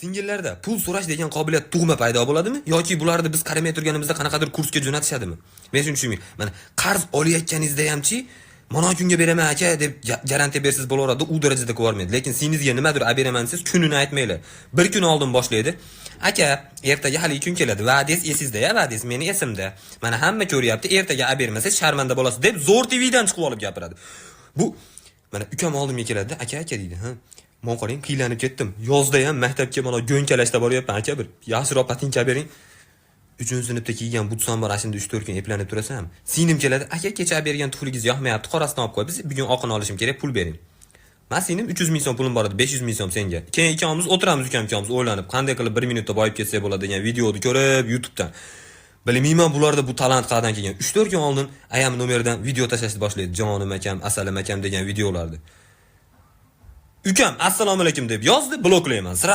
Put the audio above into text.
Singillarda pul so'rash degan qobiliyat tug'ma paydo bo'ladimi yoki bularni biz qaramay turganimizda qanaqadir kursga jo'natishadimi? Men shuni tushunmayman. Mana qarz olayotganingizda hamchi mana kunga beraman aka deb garantiya bersiz bo'laveradi, u darajada ko'rmaydi. Lekin singizga nimadir olib beraman siz kunini aytmaylar. Bir kun oldin boshlaydi. Aka, ertaga hali kun keladi. Va'dingiz esingizda-ya, va'dingiz meni esimda. Mana hamma ko'ryapti, ertaga olib bermasangiz sharmanda bo'lasiz deb zo'r TVdan chiqib olib gapiradi. Bu mana ukam oldimga keladi, aka deydi, ha. Men qarang, qiylanib ketdim. Yozda ham maktabga mana go'nkalashda boryapman aka bir. Yaxshiroq patinka bering. 3-sinfda kiygan butsan bor, ashunda 3-4 kun eplanib turasam, singlim keladi, aka kecha bergan tufligingiz yoqmayapti, qorasini olib qo'y, biz bugun oqini olishim kerak, pul bering. Men singlim 300 ming so'm pulim bor edi, 500 ming so'm senga. Keyin ikkamiz o'tiramiz, ukam-ukamiz o'ylanib, qanday qilib 1 minutda boyib ketsa bo'ladi degan videoni ko'rib YouTubedan. Bilmayman bularda bu talant qayerdan kelgan. 3-4 kun oldin ayam nomeridan video tashlashni boshlaydi. Jonim akam, asalim akam degan videolarni. Ukam assalomu alaykum deb yozdi, bloklayman.